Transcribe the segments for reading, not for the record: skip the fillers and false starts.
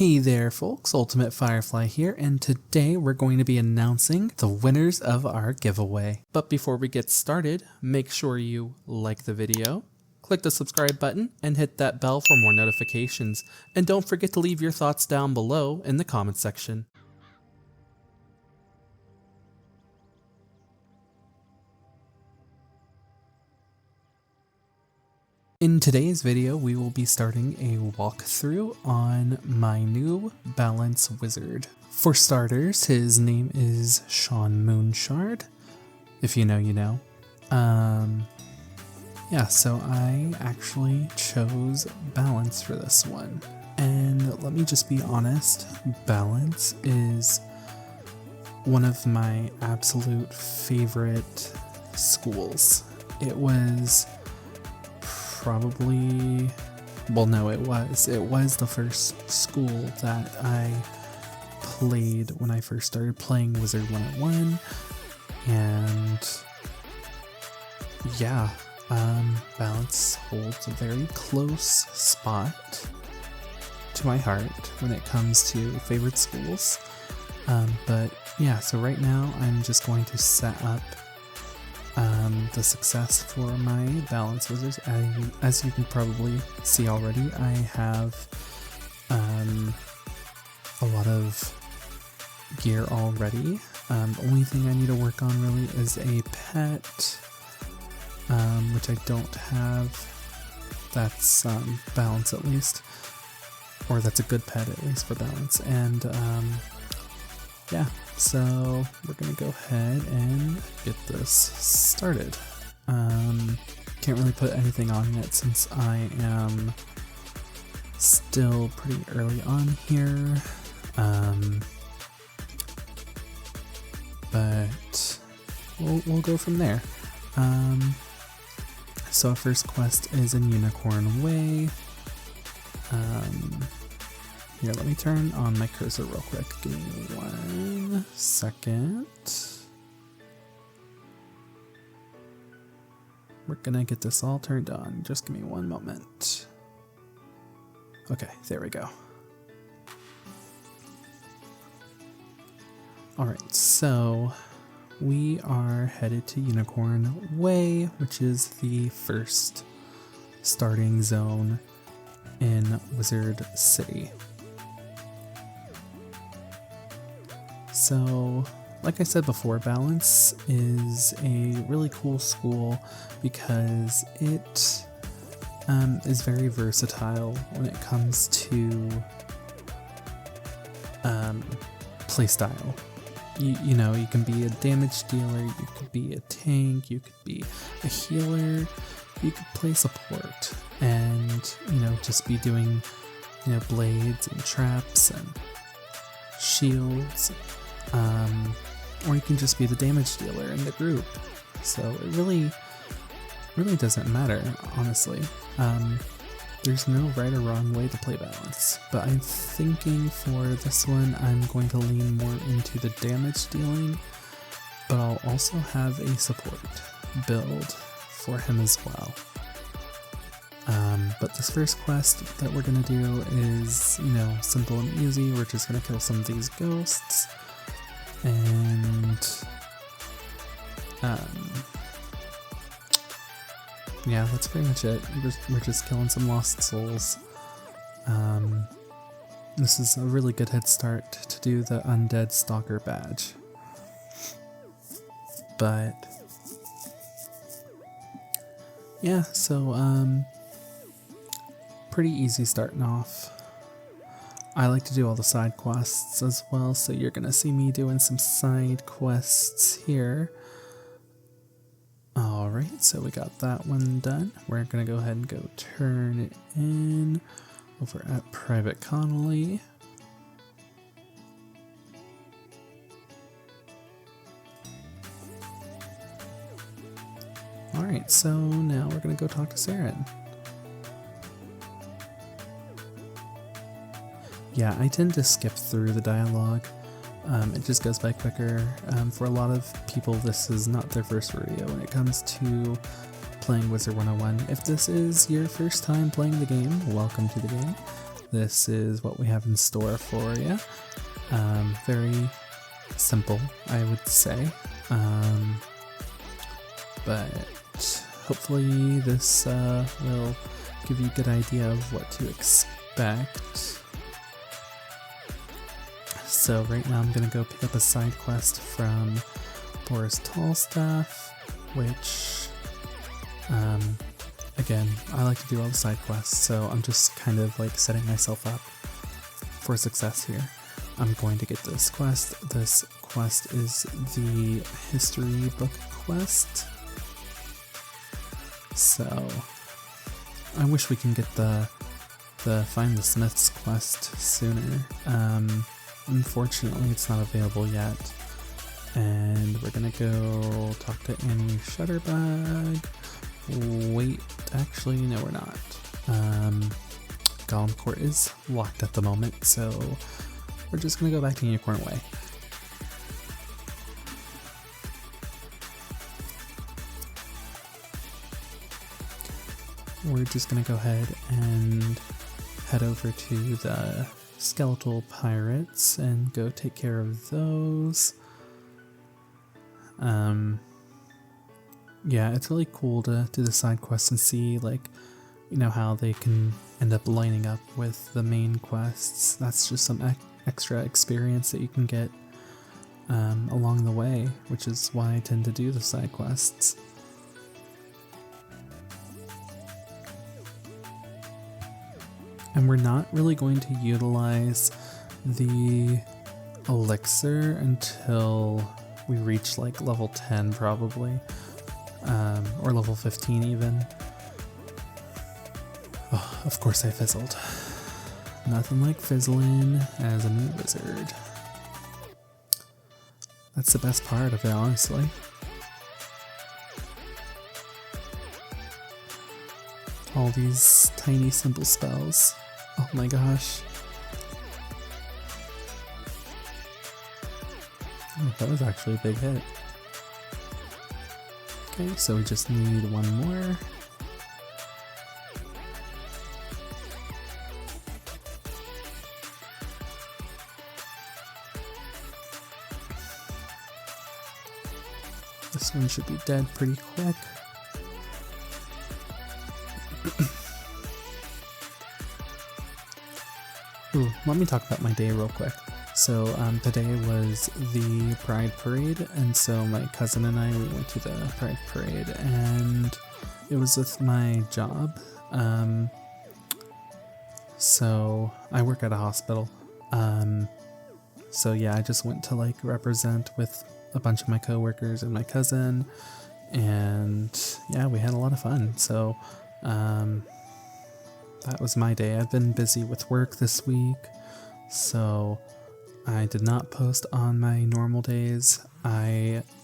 Hey there folks, Ultimate Firefly here, and today we're going to be announcing the winners of our giveaway. But before we get started, make sure you like the video, click the subscribe button, and hit that bell for more notifications. And don't forget to leave your thoughts down below in the comments section. In today's video, we will be starting a walkthrough on my new Balance Wizard. For starters, his name is Sean Moonshard. If you know, you know. Yeah, so I actually chose Balance for this one. And let me just be honest, Balance is one of my absolute favorite schools. It was probably, well no, it was the first school that I played when I first started playing Wizard 101, and yeah, Balance holds a very close spot to my heart when it comes to favorite schools, but yeah, so right now I'm just going to set up the success for my Balance Wizards. As you can probably see already, I have a lot of gear already. The only thing I need to work on really is a pet, which I don't have. That's Balance at least, or that's a good pet at least for Balance, and yeah, so we're gonna go ahead and get this started. Can't really put anything on yet since I am still pretty early on here, but we'll go from there. So our first quest is in Unicorn Way. Here, let me turn on my cursor real quick. Give me 1 second. We're gonna get this all turned on. Just give me 1 moment. Okay, there we go. Alright, so we are headed to Unicorn Way, which is the first starting zone in Wizard City. So, like I said before, Balance is a really cool school because it is very versatile when it comes to playstyle. You know, you can be a damage dealer, you could be a tank, you could be a healer, you could play support, and, you know, just be doing, you know, blades and traps and shields. Or you can just be the damage dealer in the group. So it really doesn't matter, honestly. There's no right or wrong way to play Balance, but I'm thinking for this one I'm going to lean more into the damage dealing, but I'll also have a support build for him as well. But this first quest that we're gonna do is, you know, simple and easy. We're just gonna kill some of these ghosts. And yeah, that's pretty much it. We're just killing some lost souls. This is a really good head start to do the Undead Stalker badge. But yeah, so pretty easy starting off. I like to do all the side quests as well, so you're gonna see me doing some side quests here. Alright, so we got that one done. We're gonna go ahead and go turn it in over at Private Connolly. Alright, so now we're gonna go talk to Saren. Yeah, I tend to skip through the dialogue. It just goes by quicker. For a lot of people, this is not their first rodeo when it comes to playing Wizard 101. If this is your first time playing the game, welcome to the game. this is what we have in store for you. Very simple, I would say. But hopefully this will give you a good idea of what to expect. So right now I'm going to go pick up a side quest from Boris Tallstaff, which, again, I like to do all the side quests, so I'm just kind of like setting myself up for success here. I'm going to get this quest. This quest is the history book quest. So I wish we can get the Find the Smiths quest sooner. Unfortunately, it's not available yet. And we're gonna go talk to Annie Shutterbug. Wait, actually, no, we're not. Golem Court is locked at the moment, so we're just gonna go back to Unicorn Way. We're just gonna go ahead and head over to the Skeletal Pirates and go take care of those. Yeah, it's really cool to do the side quests and see, like, you know, how they can end up lining up with the main quests. That's just some extra experience that you can get along the way, which is why I tend to do the side quests. And we're not really going to utilize the elixir until we reach like level 10 probably, or level 15 even. Oh, of course I fizzled. Nothing like fizzling as a new wizard. That's the best part of it, honestly. All these tiny simple spells. Oh my gosh. Oh, that was actually a big hit. Okay, so we just need one more. This one should be dead pretty quick. Ooh, let me talk about my day real quick. So today was the Pride Parade, and so my cousin and I, we went to the Pride Parade, and it was with my job. So I work at a hospital. So yeah, I just went to like represent with a bunch of my coworkers and my cousin, and yeah, we had a lot of fun. So that was my day. I've been busy with work this week, so I did not post on my normal days.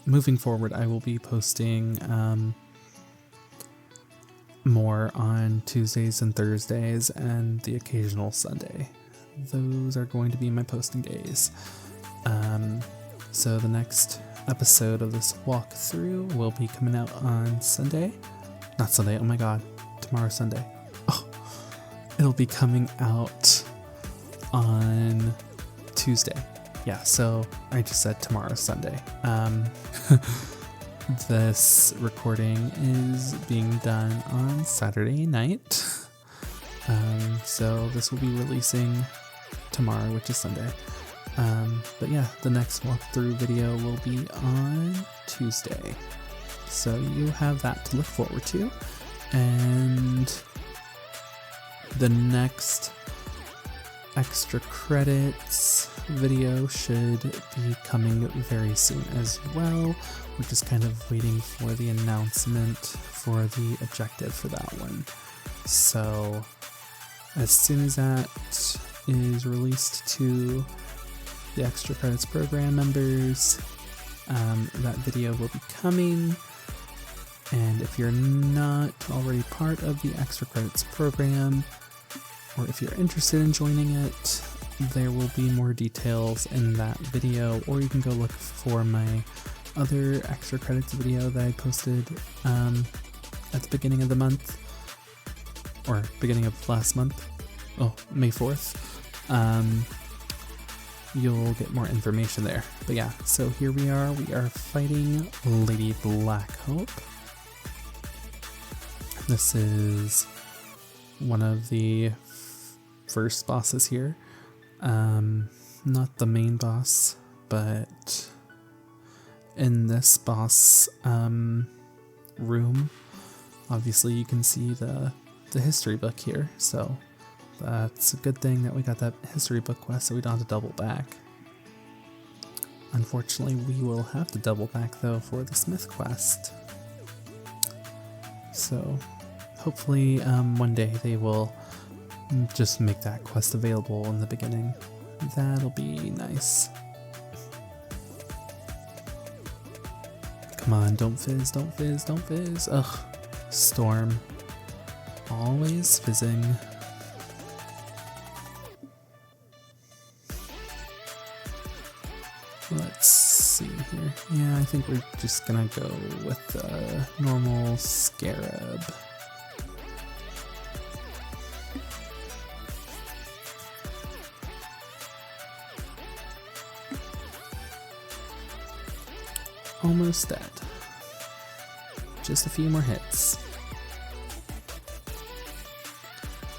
Moving forward, I will be posting more on Tuesdays and Thursdays and the occasional Sunday. Those are going to be my posting days. So the next episode of this walkthrough will be coming out on Sunday. Not Sunday, oh my god, tomorrow Sunday. Oh, it'll be coming out on Tuesday. Yeah, so I just said tomorrow Sunday. This recording is being done on Saturday night. So this will be releasing tomorrow, which is Sunday. But yeah, the next walkthrough video will be on Tuesday. So you have that to look forward to. And the next extra credits video should be coming very soon as well. We're just kind of waiting for the announcement for the objective for that one. So as soon as that is released to the Extra Credits program members, that video will be coming. And if you're not already part of the Extra Credits program, or if you're interested in joining it, there will be more details in that video, or you can go look for my other Extra Credits video that I posted at the beginning of the month, or beginning of last month. May 4th, you'll get more information there. But yeah, so here we are fighting Lady Blackhope. This is one of the first bosses here. Not the main boss, but in this boss room, obviously you can see the history book here, so that's a good thing that we got that history book quest so we don't have to double back. Unfortunately, we will have to double back though for the Smith quest. So hopefully one day they will just make that quest available in the beginning. That'll be nice. Come on, don't fizz, don't fizz, don't fizz. Ugh, Storm. Always fizzing. Let's see here. Yeah, I think we're just gonna go with the normal Scarab. Almost dead. Just a few more hits.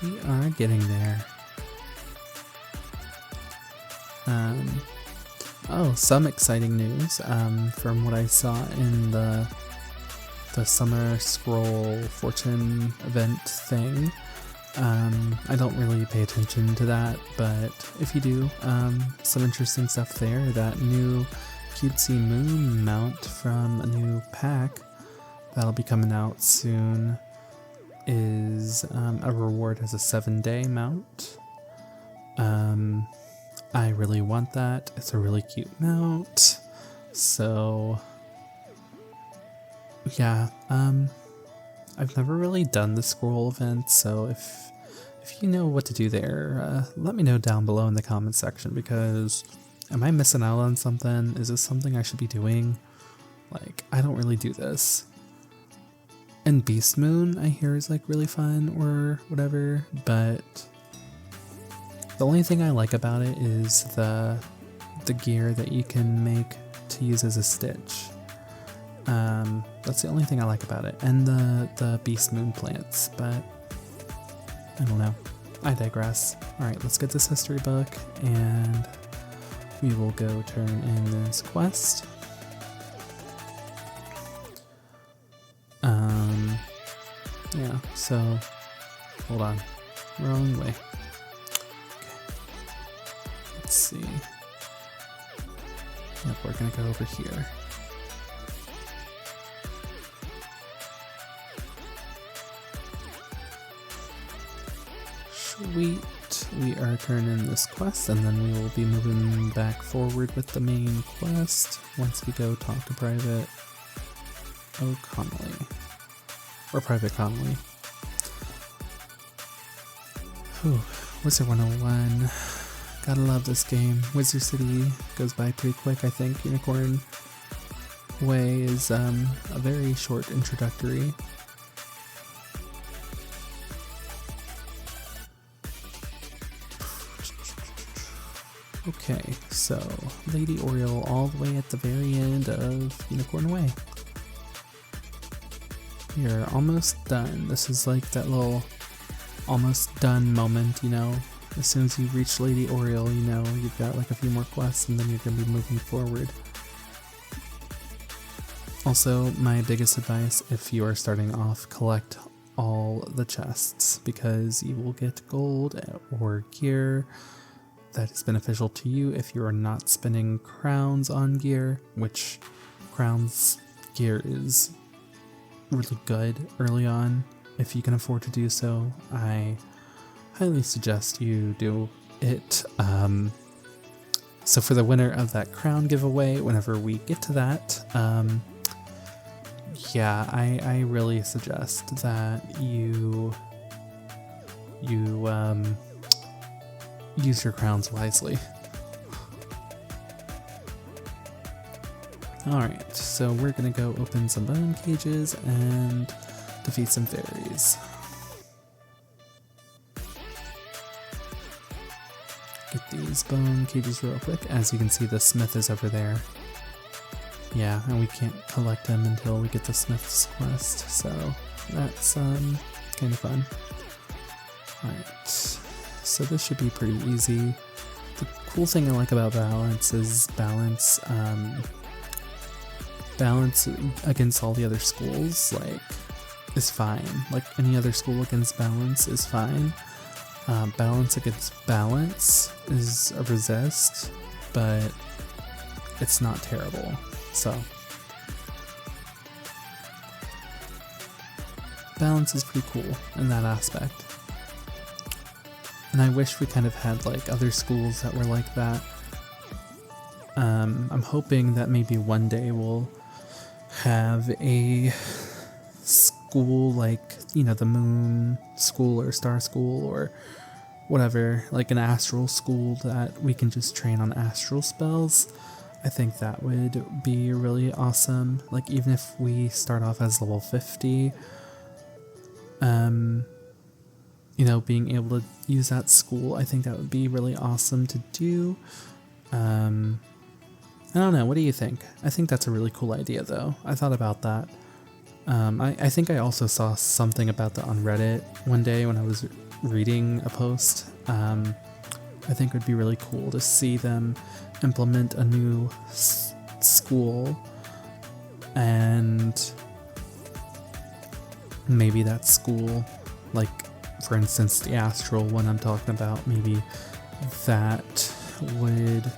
We are getting there. Oh, some exciting news from what I saw in the Summer Scroll Fortune event thing. I don't really pay attention to that, but if you do, some interesting stuff there. That new cutesy moon mount from a new pack that'll be coming out soon is a reward as a 7-day mount. I really want that. It's a really cute mount. So yeah, I've never really done the scroll event, so if you know what to do there, let me know down below in the comment section, because am I missing out on something? Is this something I should be doing? Like, I don't really do this. And Beast Moon, I hear, is like really fun or whatever, but the only thing I like about it is the gear that you can make to use as a Stitch. That's the only thing I like about it, and the Beast Moon plants, but I don't know. I digress. Alright, let's get this history book, and we will go turn in this quest. Yeah, so hold on. Wrong way. Let's see. Yep, we're gonna go over here. Sweet. We are turning this quest, and then we will be moving back forward with the main quest once we go talk to Private O'Connelly. Or Private Connolly. Whew. Wizard 101. Gotta love this game. Wizard City goes by pretty quick, I think. Unicorn Way is a very short introductory. Okay, so Lady Oriole all the way at the very end of Unicorn Way. You're almost done. This is like that little almost done moment, you know. As soon as you reach Lady Oriole, you know, you've got like a few more quests and then you're going to be moving forward. Also, my biggest advice, if you are starting off, collect all the chests, because you will get gold or gear that is beneficial to you if you are not spending crowns on gear, which crowns gear is really good early on. If you can afford to do so, I highly suggest you do it. So for the winner of that crown giveaway, whenever we get to that, yeah, I really suggest that you use your crowns wisely. Alright, so we're gonna go open some bone cages and defeat some fairies. these bone cages real quick. As you can see, the smith is over there. Yeah, and we can't collect him until we get the smith's quest, so that's kind of fun. Alright, so this should be pretty easy. The cool thing I like about balance is balance against all the other schools, like, is fine. Like, any other school against balance is fine. Balance against balance is a resist, but it's not terrible. So balance is pretty cool in that aspect. And I wish we kind of had like other schools that were like that. I'm hoping that maybe one day we'll have a school like, you know, the moon school or star school or whatever, like an astral school that we can just train on astral spells. I think that would be really awesome. Like, even if we start off as level 50, you know, being able to use that school, I think that would be really awesome to do. I don't know, what do you think? I think that's a really cool idea, though. I thought about that. I think I also saw something about that on Reddit one day when I was reading a post. I think it would be really cool to see them implement a new school, and maybe that school, like for instance the astral one I'm talking about, maybe that would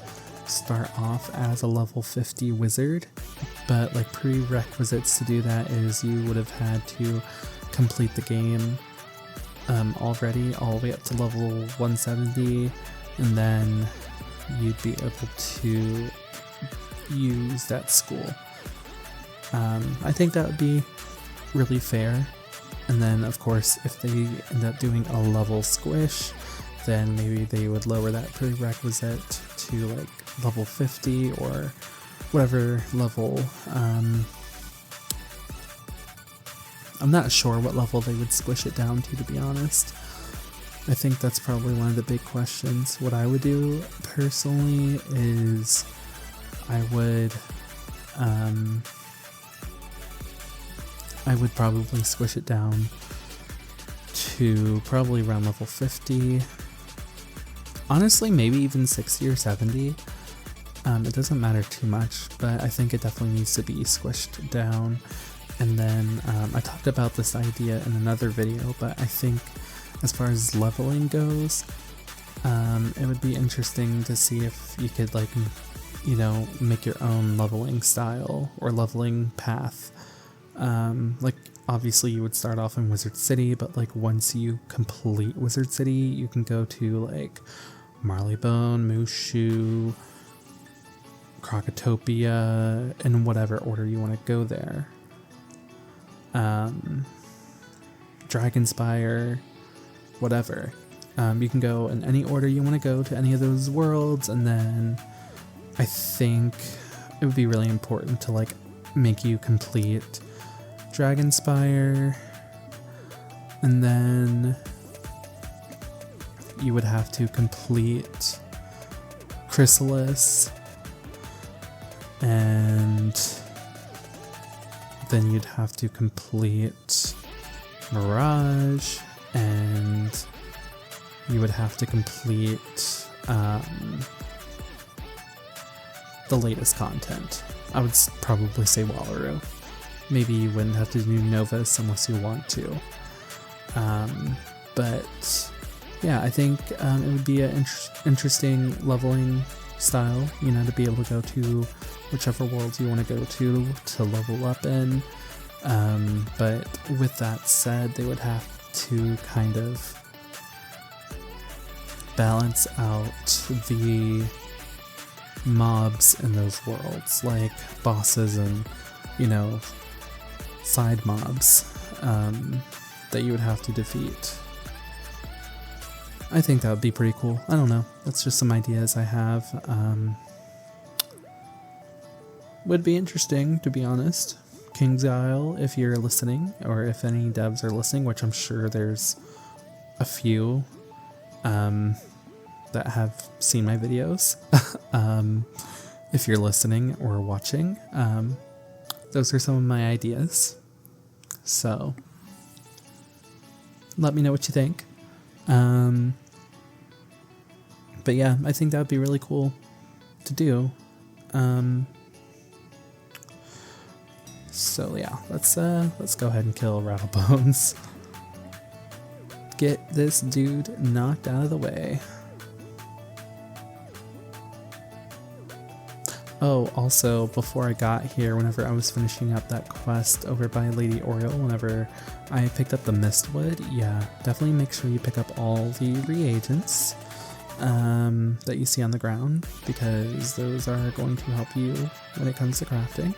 start off as a level 50 wizard, but like prerequisites to do that is you would have had to complete the game already all the way up to level 170, and then you'd be able to use that school. I think that would be really fair. And then of course if they end up doing a level squish, then maybe they would lower that prerequisite to like level 50 or whatever level. I'm not sure what level they would squish it down to be honest. I think that's probably one of the big questions. What I would do personally is I would probably squish it down to probably around level 50. Honestly, maybe even 60 or 70. It doesn't matter too much, but I think it definitely needs to be squished down. And then I talked about this idea in another video, but I think as far as leveling goes, it would be interesting to see if you could, like, you know, make your own leveling style or leveling path. Like, obviously you would start off in Wizard City, but like once you complete Wizard City, you can go to like Marleybone, Mushu, Krokotopia, in whatever order you want to go there. Dragonspire, whatever. You can go in any order you want to go to any of those worlds, and then I think it would be really important to like make you complete Dragonspire, and then you would have to complete Chrysalis, and then you'd have to complete Mirage, and you would have to complete the latest content. I would probably say Wallaroo. Maybe you wouldn't have to do Novus unless you want to. But yeah, I think it would be an interesting leveling style, you know, to be able to go to whichever worlds you want to go to level up in. But with that said, they would have to kind of balance out the mobs in those worlds, like bosses and, you know, side mobs that you would have to defeat. I think that would be pretty cool. I don't know. That's just some ideas I have. Would be interesting, to be honest. KingsIsle, if you're listening, or if any devs are listening, which I'm sure there's a few, that have seen my videos. If you're listening or watching, those are some of my ideas. So let me know what you think. But yeah, I think that would be really cool to do. So yeah, let's go ahead and kill Rattlebones. Get this dude knocked out of the way. Oh, also, before I got here, whenever I was finishing up that quest over by Lady Oriole, whenever I picked up the Mistwood, yeah, definitely make sure you pick up all the reagents that you see on the ground, because those are going to help you when it comes to crafting.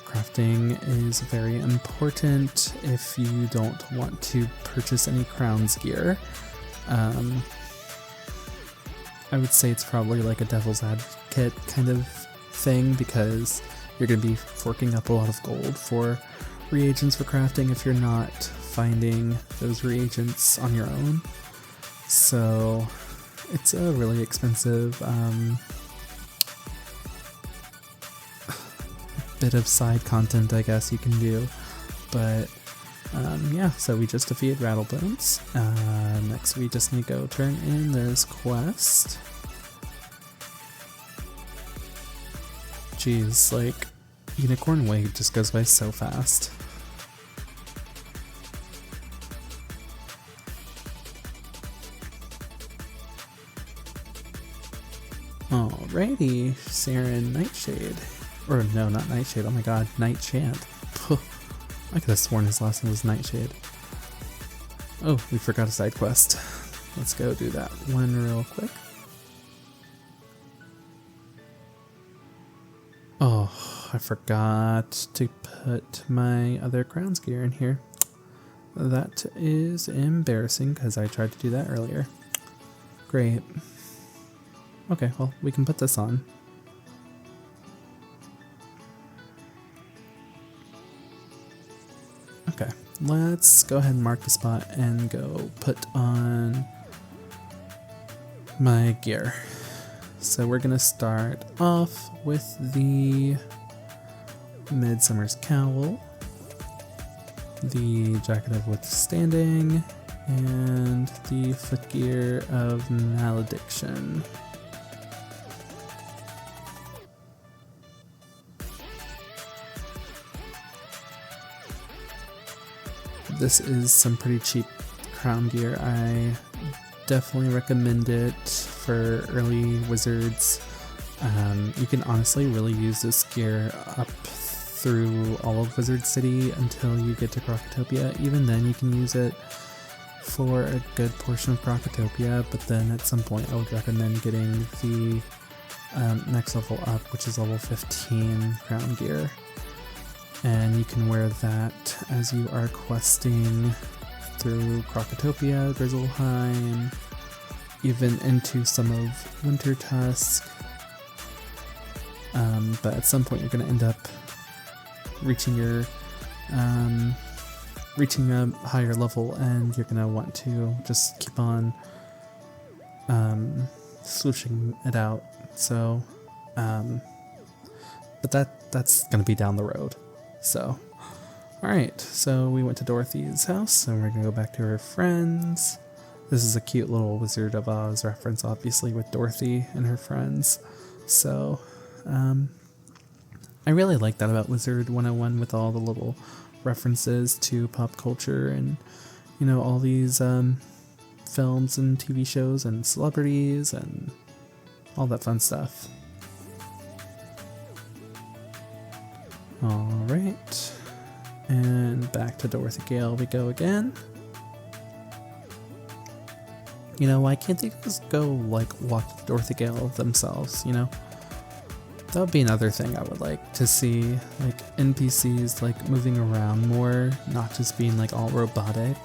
Crafting is very important if you don't want to purchase any Crowns gear. I would say it's probably like a devil's advocate kind of thing, because you're going to be forking up a lot of gold for reagents for crafting if you're not finding those reagents on your own. So it's a really expensive bit of side content, I guess you can do. But yeah, so we just defeated Rattlebones. Next we just need to go turn in this quest. Jeez, like, Unicorn Way just goes by so fast. Alrighty, Saren Nightshade. Or no, not Nightshade, oh my god, Nightchant. I could have sworn his last name was Nightshade. Oh, we forgot a side quest. Let's go do that one real quick. Oh, I forgot to put my other Crowns gear in here. That is embarrassing because I tried to do that earlier. Great. Okay, well, we can put this on. Okay, let's go ahead and mark the spot and go put on my gear. So we're gonna start off with the Midsummer's Cowl, the Jacket of Withstanding, and the Footgear of Malediction. This is some pretty cheap crown gear. I definitely recommend it for early wizards. You can honestly really use this gear up through all of Wizard City until you get to Crocotopia. Even then you can use it for a good portion of Crocotopia, but then at some point I would recommend getting the next level up, which is level 15 crown gear. And you can wear that as you are questing through Crocotopia, Grizzleheim, even into some of Wintertusk. But at some point you're going to end up reaching your reaching a higher level, and you're going to want to just keep on swooshing it out. So, but that's going to be down the road. So, alright, so we went to Dorothy's house, and we're gonna go back to her friends. This is a cute little Wizard of Oz reference, obviously, with Dorothy and her friends. So, I really like that about Wizard 101, with all the little references to pop culture and, you know, all these films and TV shows and celebrities and all that fun stuff. Alright, and back to Dorothy Gale we go again. You know, why can't they just go, like, walk Dorothy Gale themselves, you know? That would be another thing I would like to see, like, NPCs, like, moving around more, not just being, like, all robotic.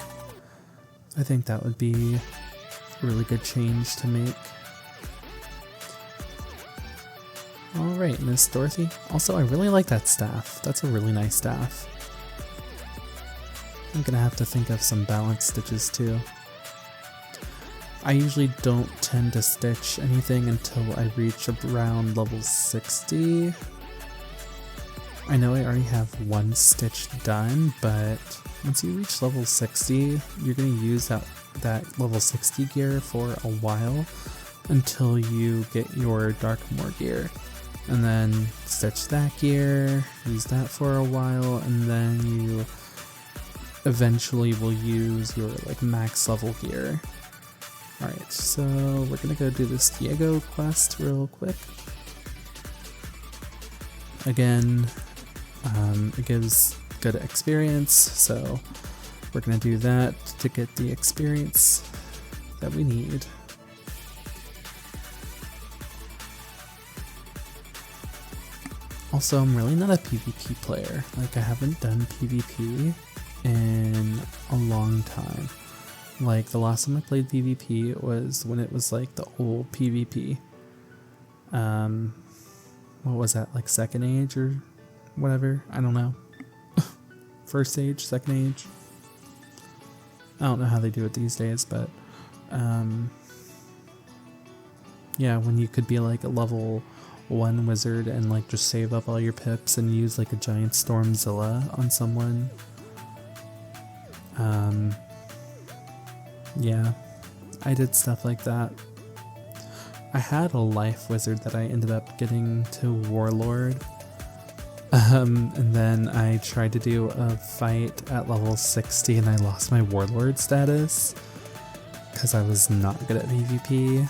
I think that would be a really good change to make. Alright, Miss Dorothy. Also, I really like that staff. That's a really nice staff. I'm gonna have to think of some balance stitches too. I usually don't tend to stitch anything until I reach around level 60. I know I already have one stitch done, but once you reach level 60, you're going to use that level 60 gear for a while until you get your Darkmoor gear. And then stitch that gear, use that for a while, and then you eventually will use your like max level gear. Alright, so we're gonna go do this Diego quest real quick. Again, it gives good experience, so we're gonna do that to get the experience that we need. Also, I'm really not a PvP player. Like, I haven't done PvP in a long time. Like, the last time I played PvP was when it was like the old PvP. What was that, like Second Age or whatever? I don't know. First Age, Second Age. I don't know how they do it these days, but yeah, when you could be like a level 1 wizard and like just save up all your pips and use like a giant Stormzilla on someone. Yeah, I did stuff like that. I had a life wizard that I ended up getting to Warlord. And then I tried to do a fight at level 60 and I lost my Warlord status because I was not good at PvP.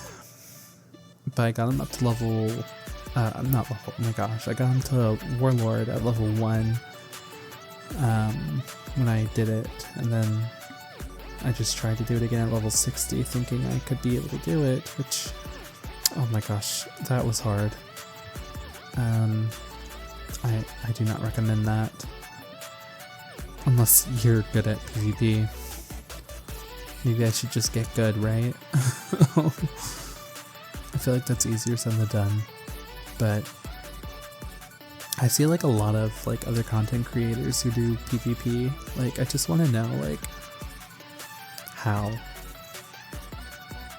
But I got him up to level, not level, oh my gosh, I got him to Warlord at level 1 when I did it, and then I just tried to do it again at level 60 thinking I could be able to do it, which, oh my gosh, that was hard. I do not recommend that unless you're good at PvP. Maybe I should just get good, right? I feel like that's easier said than done, but I see like a lot of like other content creators who do PvP. Like, I just want to know like how,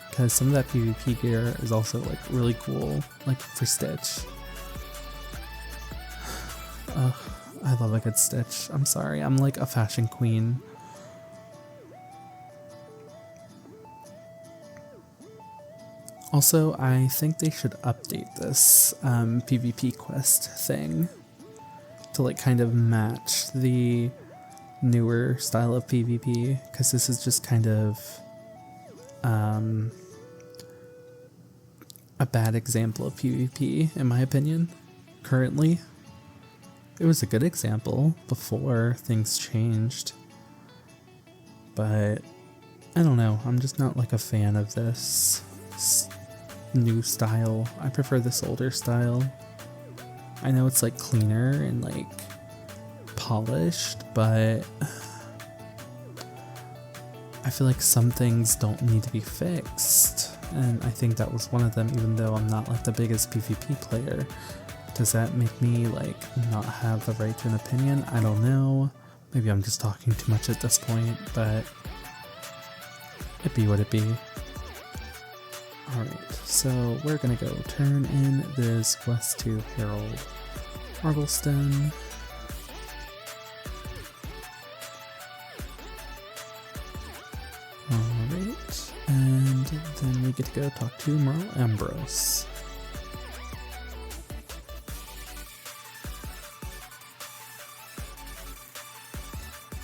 because some of that PvP gear is also like really cool, like for Stitch. I love a good Stitch. I'm sorry, I'm like a fashion queen. Also, I think they should update this PvP quest thing to like kind of match the newer style of PvP, because this is just kind of a bad example of PvP in my opinion currently. It was a good example before things changed, but I don't know, I'm just not like a fan of this new style. I prefer this older style. I know it's like cleaner and like polished, but I feel like some things don't need to be fixed, and I think that was one of them, even though I'm not like the biggest PvP player. Does that make me like not have the right to an opinion? I don't know. Maybe I'm just talking too much at this point, but it be what it be. Alright, so we're gonna go turn in this quest to Harold Arglestone. Alright, and then we get to go talk to Merle Ambrose.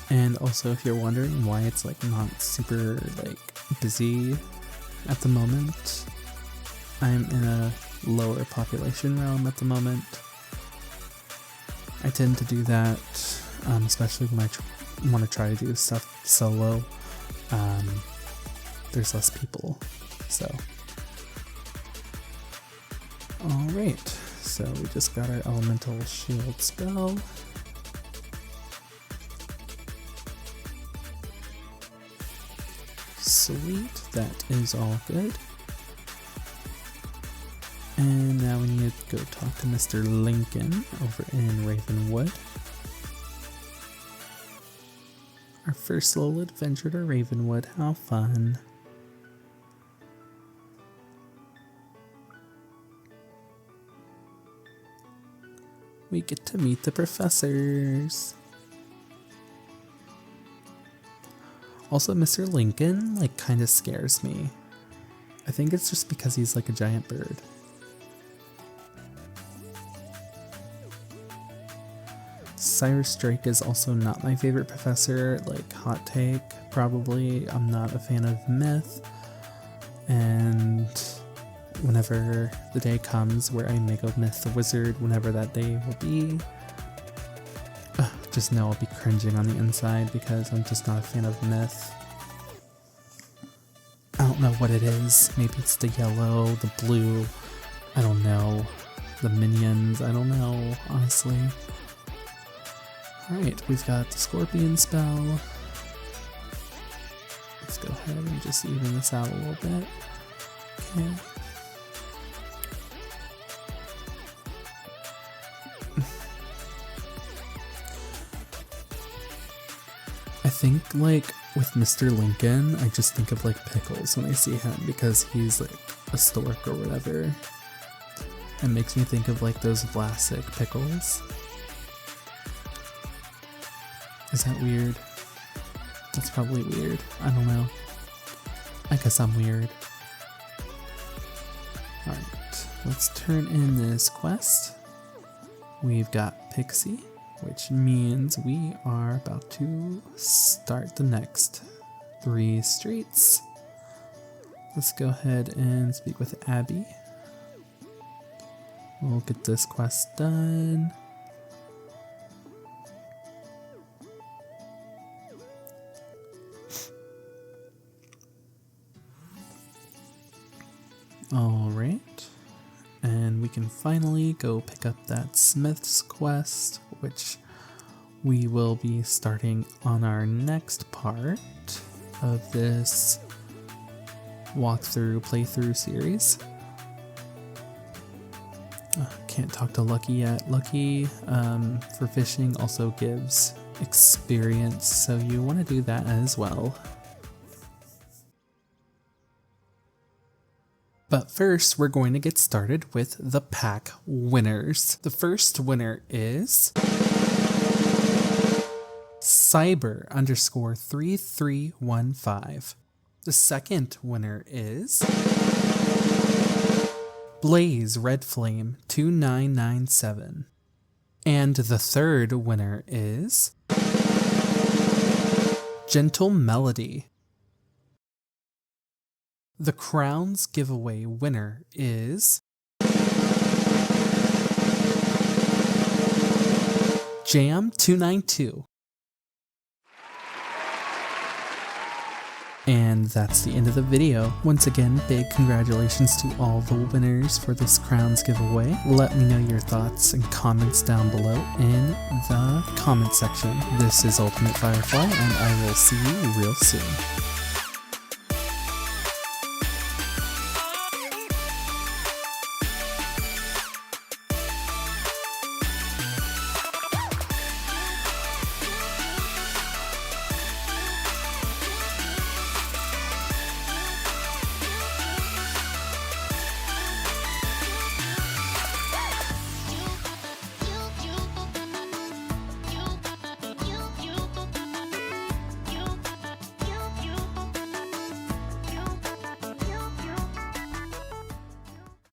And also, if you're wondering why it's like not super like busy at the moment, I'm in a lower population realm at the moment. I tend to do that, especially when I want to try to do stuff solo. There's less people, so. Alright, so we just got our elemental shield spell. Sweet, that is all good. And now we need to go talk to Mr. Lincoln over in Ravenwood. Our first little adventure to Ravenwood, how fun. we get to meet the professors. Also, Mr. Lincoln, like, kind of scares me. I think it's just because he's like a giant bird. Cyrus Drake is also not my favorite professor, like, hot take, probably. I'm not a fan of Myth, and whenever the day comes where I make a Myth the Wizard, whenever that day will be, just know I'll be cringing on the inside because I'm just not a fan of Myth. I don't know what it is. Maybe it's the yellow, the blue, I don't know. The minions, I don't know, honestly. Alright, we've got the Scorpion spell. Let's go ahead and just even this out a little bit. Okay. I think, like, with Mr. Lincoln, I just think of, like, pickles when I see him because he's, like, a stork or whatever. It makes me think of, like, those Vlasic pickles. Is that weird? That's probably weird. I don't know. I guess I'm weird. Alright, let's turn in this quest. We've got Pixie, which means we are about to start the next 3 streets. Let's go ahead and speak with Abby. We'll get this quest done. Alright, and we can finally go pick up that Smith's quest, which we will be starting on our next part of this walkthrough playthrough series. Can't talk to Lucky yet. Lucky for fishing also gives experience, so you want to do that as well. But first, we're going to get started with the pack winners. The first winner is Cyber_3315. The second winner is Blaze Red Flame 2997. And the third winner is Gentle Melody. The Crowns giveaway winner is Jam292. And that's the end of the video. Once again, big congratulations to all the winners for this Crowns giveaway. Let me know your thoughts and comments down below in the comment section. This is Ultimate Firefly, and I will see you real soon.